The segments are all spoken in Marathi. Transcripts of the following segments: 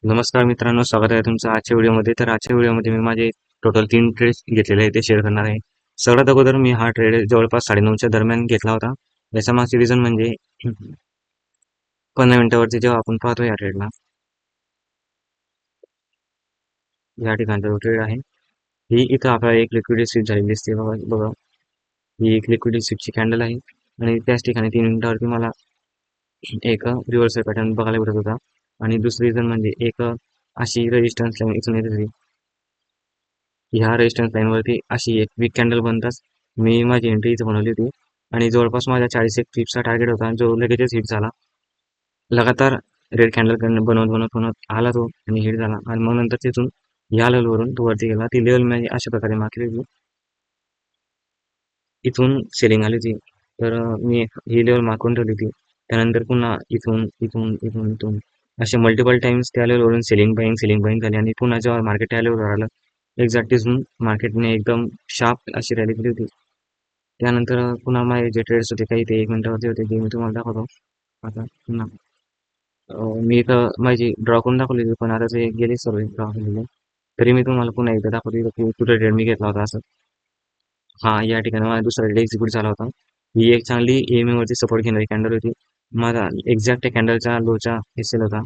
नमस्कार मित्रांनो, स्वागत आहे तुमचं आजच्या व्हिडिओमध्ये. तर आजच्या व्हिडिओमध्ये मी माझे टोटल 3 ट्रेड्स घेतलेले आहेत ते शेअर करणार आहे. सगळ्यात अगोदर मी हा ट्रेड जवळपास 9:30च्या दरम्यान घेतला होता. याच्या मागचे रिझन म्हणजे 15 मिनिटावरती जेव्हा आपण पाहतो या ट्रेडला, या ठिकाणचा जो ट्रेड आहे, ही इथं आपल्याला एक लिक्विडिटी स्विच झालेली दिसते बघा बघा. ही एक लिक्विडिटी स्विचची कॅन्डल आहे आणि त्याच ठिकाणी 3 मिनिटावरती मला एक रिव्हर्सल पॅटर्न बघायला भेटत होता. आणि दुसरी रिझन म्हणजे एक अशी रेजिस्टन्स लाईन इथून येत होती. ह्या रेजिस्टन्स लाईनवरती अशी एक वीक कॅन्डल बनताच मी माझी एंट्री इथे बनवली होती आणि जवळपास माझ्या 41 टिप्सचा टार्गेट होता जो लगेचच हिट झाला. लगातार रेड कॅन्डल बनवत बनवत बनवत आला तो आणि हिट झाला आणि मग नंतर तिथून या लेवलवरून तो वरती गेला. ती लेवल मी अशा प्रकारे मार्क केली होती. इथून सेलिंग आली होती. तर मी ही लेवल मार्कून ठेवली होती. त्यानंतर पुन्हा इथून इथून इथून इथून असे मल्टिपल टाइम्स त्या लेवलवरून सेलिंग बाईंग झाली आणि पुन्हा जेव्हा मार्केट त्या लेवलवर आलं एक्झॅक्ट तिथून मार्केटने एकदम शार्प अशी रॅली केली होती. त्यानंतर पुन्हा माझे जे ट्रेड्स होते काही ते 1 मिनिटावरती होते ते मी तुम्हाला दाखवतो. आता पुन्हा मी इथं माझी ड्रॉ करून दाखवली होती पण आता ते गेले सर्व ड्रॉ केलेले. तरी मी तुम्हाला पुन्हा एकदा दाखवतो की कुठे ट्रेड मी घेतला होता असं. हा या ठिकाणी माझा दुसरा ट्रेड एक्झिक्यूट झाला होता. ही एक चांगली EMA वरती सपोर्ट घेणारी कॅन्डल होती. माझा एक्झॅक्ट त्या कॅन्डलच्या लोचा एसेल होता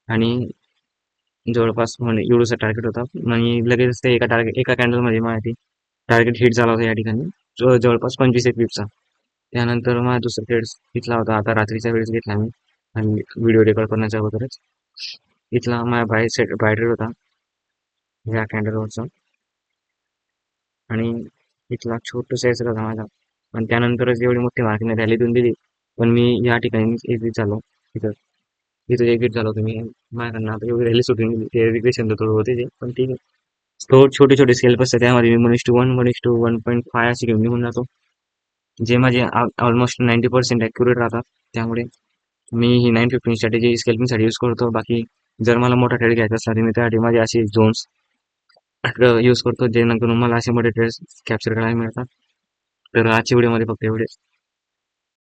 आणि जवळपास म्हणजे एवढंचा टार्गेट होता आणि लगेच ते एका कॅन्डलमध्ये माझ्या टार्गेट हिट झाला होता या ठिकाणी जवळपास 25 एक पिपचा. त्यानंतर माझा दुसरा ट्रेड घेतला होता आता रात्रीच्या वेळेस घेतला मी आणि व्हिडिओ रेकॉर्ड करण्याच्या अगोदरच. इथला माझा बाय ट्रेड होता ह्या कॅन्डलवरचा आणि इथला छोटूसा यायचा होता माझा. पण त्यानंतरच एवढी मोठी मार्केटने रॅली देऊन दिली. पण मी या ठिकाणी एक्झिट झालो. इथं इथं एक्झिट झालो तुम्ही माझ्याकडनं आता एवढी रॅली सुटून गेली ते रिग्रेशन तर थोडं होते ते पण ठीक आहे. तो छोटे छोटे स्केल्प असतात त्यामध्ये मी 1:1 1:1.5 अशी घेऊन निघून जातो. जे माझे ऑलमोस्ट 90% ॲक्युरेट राहतात. त्यामुळे मी ही 915 स्ट्रॅटेजी स्केल्पिंगसाठी यूज करतो. बाकी जर मला मोठा ट्रेड घ्यायचा असला तर मी त्यासाठी माझे असे झोन्स यूज करतो जेणेकरून मला असे मोठे ट्रेड्स कॅप्चर करायला मिळतात. तर आजच्या व्हिडिओमध्ये फक्त एवढेच.